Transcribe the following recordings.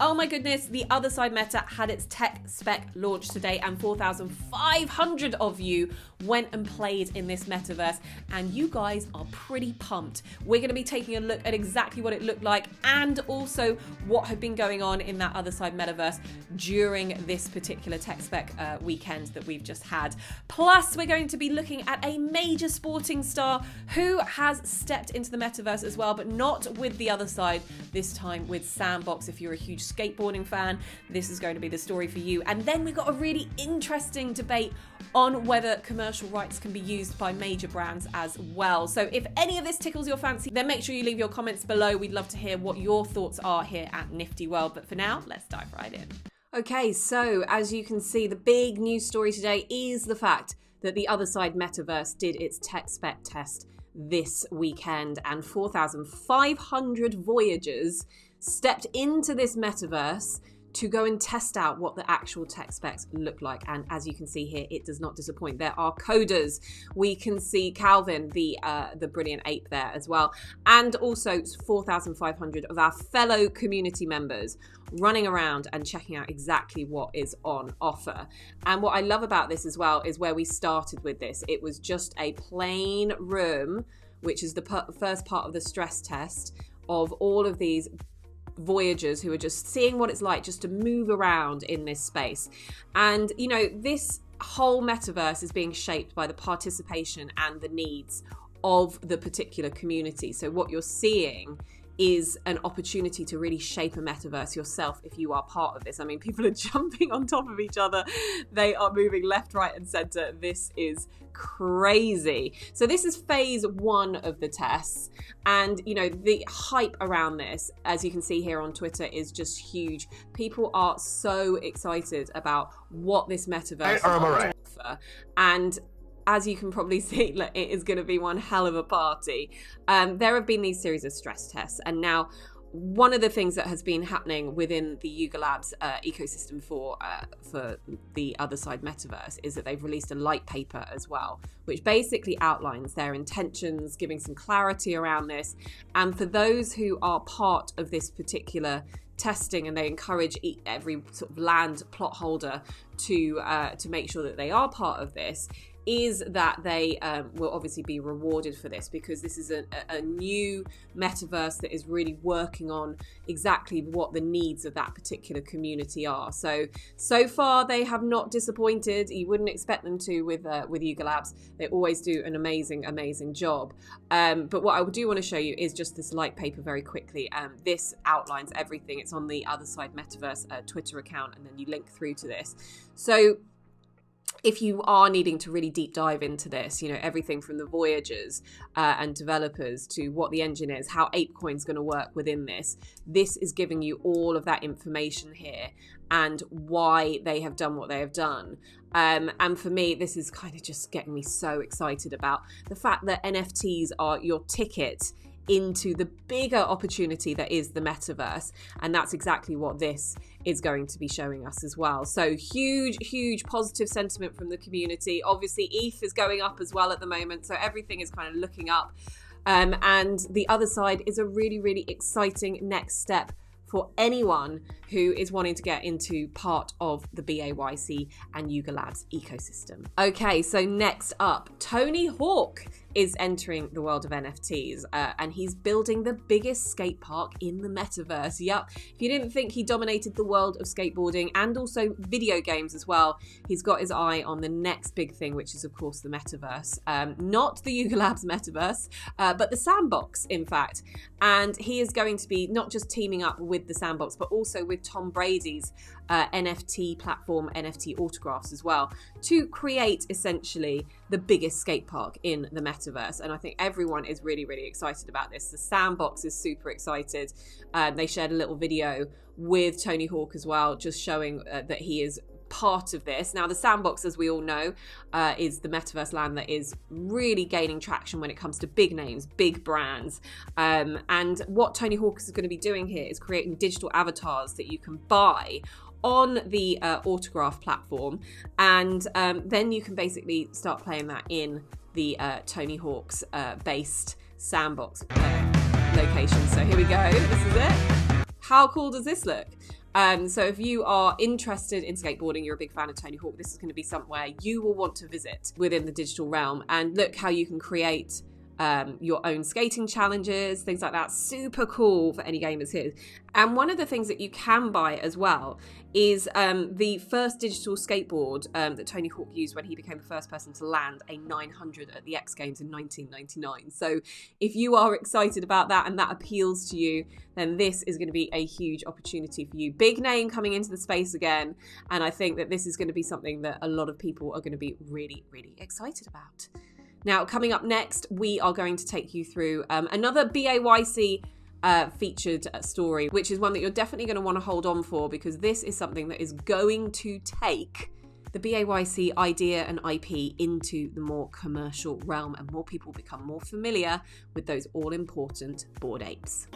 Oh my goodness, the Otherside Meta had its tech spec launch today and 4,500 of you went and played in this metaverse, and you guys are pretty pumped. We're going to be taking a look at exactly what it looked like and also what had been going on in that Otherside Metaverse during this particular tech spec weekend that we've just had. Plus, we're going to be looking at a major sporting star who has stepped into the metaverse as well, but not with the other side, this time with Sandbox. If you're a huge skateboarding fan, this is going to be the story for you. And then we've got a really interesting debate on whether commercial rights can be used by major brands as well. So if any of this tickles your fancy, then make sure you leave your comments below. We'd love to hear what your thoughts are here at NIFTY World. But for now, let's dive right in. Okay, so as you can see, the big news story today is the fact that the Otherside Metaverse did its tech spec test this weekend, and 4,500 voyagers stepped into this metaverse to go and test out what the actual tech specs look like. And as you can see here, it does not disappoint. There are coders. We can see Calvin, the brilliant ape there as well. And also 4,500 of our fellow community members running around and checking out exactly what is on offer. And what I love about this as well is where we started with this. It was just a plain room, which is the first part of the stress test of all of these voyagers who are just seeing what it's like just to move around in this space. And you know, this whole metaverse is being shaped by the participation and the needs of the particular community. So what you're seeing is an opportunity to really shape a metaverse yourself if you are part of this. I mean, people are jumping on top of each other. They are moving left, right, and center. This is crazy. So this is phase one of the tests. And, you know, the hype around this, as you can see here on Twitter, is just huge. People are so excited about what this metaverse has to offer. And as you can probably see, look, it is going to be one hell of a party. There have been these series of stress tests, and now one of the things that has been happening within the Yuga Labs ecosystem for the Otherside Metaverse is that they've released a light paper as well, which basically outlines their intentions, giving some clarity around this. And for those who are part of this particular testing, and they encourage every sort of land plot holder to make sure that they are part of this, is that they will obviously be rewarded for this, because this is a new metaverse that is really working on exactly what the needs of that particular community are. So far they have not disappointed. You wouldn't expect them to with Yuga Labs. They always do an amazing job. But what I do want to show you is just this light paper very quickly. This outlines everything. It's on the Otherside Metaverse Twitter account, and then you link through to this. So if you are needing to really deep dive into this, you know, everything from the voyagers and developers to what the engine is, how ApeCoin's going to work within this is giving you all of that information here and why they have done what they have done. And for me, this is kind of just getting me so excited about the fact that NFTs are your ticket into the bigger opportunity that is the metaverse. And that's exactly what this is going to be showing us as well. So huge positive sentiment from the community. Obviously ETH is going up as well at the moment, so everything is kind of looking up. And the other side is a really exciting next step for anyone who is wanting to get into part of the BAYC and Yuga Labs ecosystem. Okay, so next up, Tony Hawk is entering the world of NFTs, and he's building the biggest skate park in the metaverse. Yup, if you didn't think he dominated the world of skateboarding and also video games as well, he's got his eye on the next big thing, which is of course the metaverse. Not the Yuga Labs metaverse, but the Sandbox, in fact. And he is going to be not just teaming up with the Sandbox, but also with Tom Brady's NFT platform, NFT Autographs as well, to create essentially the biggest skate park in the metaverse. And I think everyone is really excited about this. The Sandbox is super excited. They shared a little video with Tony Hawk as well, just showing that he is part of this. Now, the Sandbox, as we all know, is the metaverse land that is really gaining traction when it comes to big names, big brands. And what Tony Hawk is going to be doing here is creating digital avatars that you can buy on the Autograph platform, and then you can basically start playing that in the Tony Hawk's based Sandbox location. So here we go. This is it. How cool does this look? So if you are interested in skateboarding, you're a big fan of Tony Hawk, this is going to be somewhere you will want to visit within the digital realm. And look how you can create your own skating challenges, things like that. Super cool for any gamers here. And one of the things that you can buy as well is the first digital skateboard that Tony Hawk used when he became the first person to land a 900 at the X Games in 1999. So if you are excited about that and that appeals to you, then this is going to be a huge opportunity for you. Big name coming into the space again. And I think that this is going to be something that a lot of people are going to be really, really excited about. Now, coming up next, we are going to take you through another BAYC featured story, which is one that you're definitely going to want to hold on for, because this is something that is going to take the BAYC idea and IP into the more commercial realm, and more people become more familiar with those all-important Bored Apes.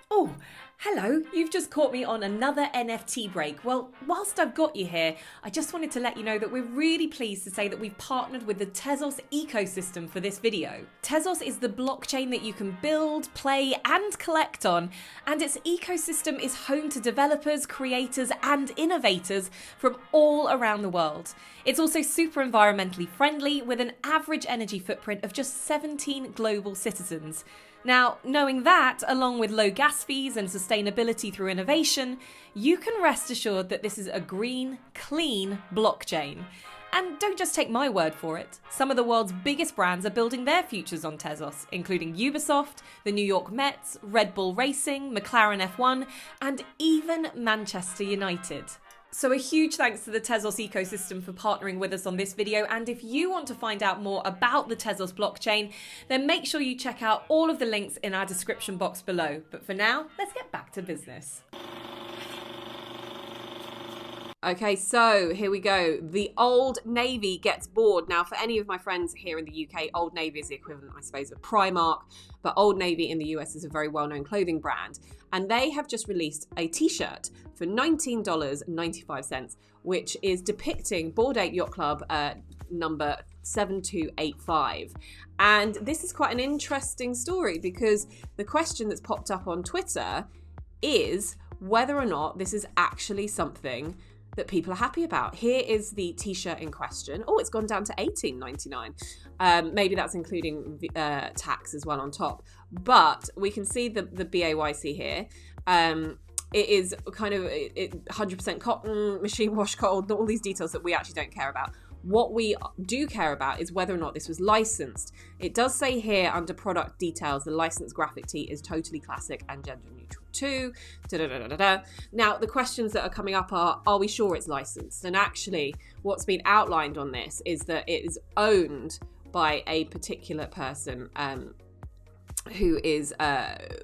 Oh, hello, you've just caught me on another NFT break. Well, whilst I've got you here, I just wanted to let you know that we're really pleased to say that we've partnered with the Tezos ecosystem for this video. Tezos is the blockchain that you can build, play, and collect on, and its ecosystem is home to developers, creators, and innovators from all around the world. It's also super environmentally friendly, with an average energy footprint of just 17 global citizens. Now, knowing that, along with low gas fees and sustainability through innovation, you can rest assured that this is a green, clean blockchain. And don't just take my word for it. Some of the world's biggest brands are building their futures on Tezos, including Ubisoft, the New York Mets, Red Bull Racing, McLaren F1, and even Manchester United. So a huge thanks to the Tezos ecosystem for partnering with us on this video. And if you want to find out more about the Tezos blockchain, then make sure you check out all of the links in our description box below. But for now, let's get back to business. Okay, so here we go. The Old Navy gets bored. Now, for any of my friends here in the UK, Old Navy is the equivalent, I suppose, of Primark, but Old Navy in the US is a very well-known clothing brand. And they have just released a t-shirt for $19.95, which is depicting Bored Ape Yacht Club number 7285. And this is quite an interesting story, because the question that's popped up on Twitter is whether or not this is actually something that people are happy about. Here is the t-shirt in question. Oh, it's gone down to $18.99. Maybe that's including tax as well on top. But we can see the BAYC here. It is kind of 100% cotton, machine wash cold, all these details that we actually don't care about. What we do care about is whether or not this was licensed. It does say here under product details, the licensed graphic tee is totally classic and gender neutral too. Now, the questions that are coming up are we sure it's licensed? And actually, what's been outlined on this is that it is owned by a particular person who is,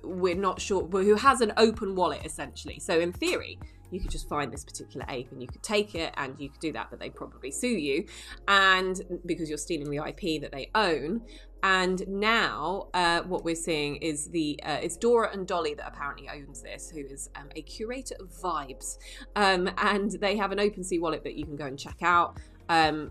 we're not sure, who has an open wallet essentially. So in theory, you could just find this particular ape and you could take it and you could do that, but they'd probably sue you, and because you're stealing the IP that they own. And now what we're seeing is it's Dora and Dolly that apparently owns this, who is a curator of vibes, and they have an OpenSea wallet that you can go and check out. And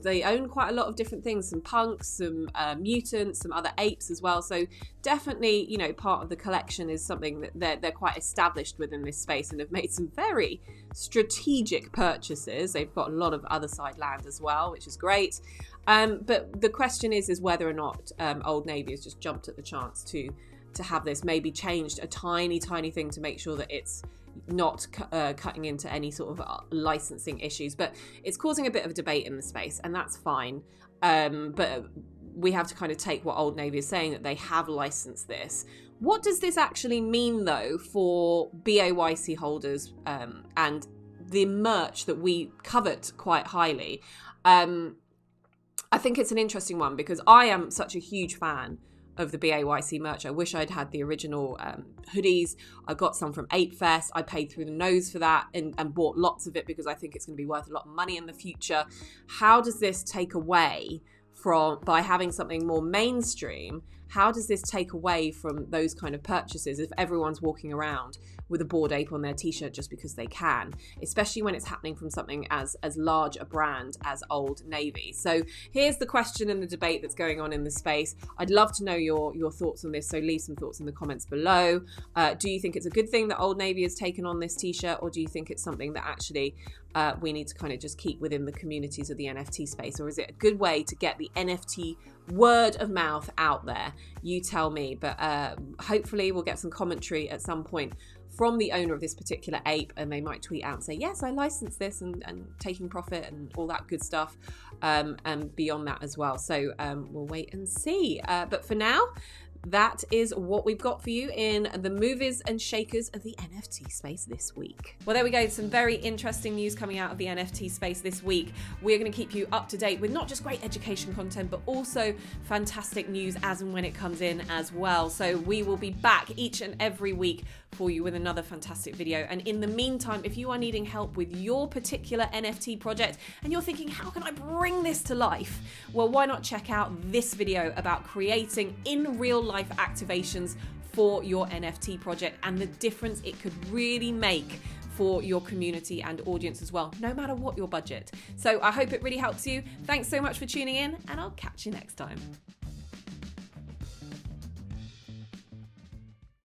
they own quite a lot of different things, some punks, some mutants, some other apes as well. So definitely, you know, part of the collection is something that they're quite established within this space and have made some very strategic purchases. They've got a lot of Otherside land as well, which is great. But the question is whether or not Old Navy has just jumped at the chance to have this maybe changed a tiny thing to make sure that it's not cutting into any sort of licensing issues, but it's causing a bit of debate in the space, and that's fine. But we have to kind of take what Old Navy is saying, that they have licensed this. What does this actually mean, though, for BAYC holders and the merch that we covet quite highly? I think it's an interesting one, because I am such a huge fan of the BAYC merch. I wish I'd had the original hoodies. I got some from Ape Fest. I paid through the nose for that and bought lots of it because I think it's going to be worth a lot of money in the future. How does this take away from, by having something more mainstream, how does this take away from those kind of purchases if everyone's walking around with a Bored Ape on their t-shirt just because they can, especially when it's happening from something as large a brand as Old Navy? So here's the question and the debate that's going on in the space. I'd love to know your thoughts on this, so leave some thoughts in the comments below. Do you think it's a good thing that Old Navy has taken on this t-shirt, or do you think it's something that actually we need to kind of just keep within the communities of the NFT space? Or is it a good way to get the NFT word of mouth out there? You tell me. But hopefully we'll get some commentary at some point from the owner of this particular ape, and they might tweet out and say, yes, I licensed this, and taking profit and all that good stuff, and beyond that as well. So we'll wait and see. But for now, that is what we've got for you in the movers and shakers of the NFT space this week. Well, there we go. Some very interesting news coming out of the NFT space this week. We're going to keep you up to date with not just great education content, but also fantastic news as and when it comes in as well. So we will be back each and every week for you with another fantastic video. And in the meantime, if you are needing help with your particular NFT project and you're thinking, how can I bring this to life? Well, why not check out this video about creating in real life activations for your NFT project and the difference it could really make for your community and audience as well, no matter what your budget. So I hope it really helps you. Thanks so much for tuning in, and I'll catch you next time.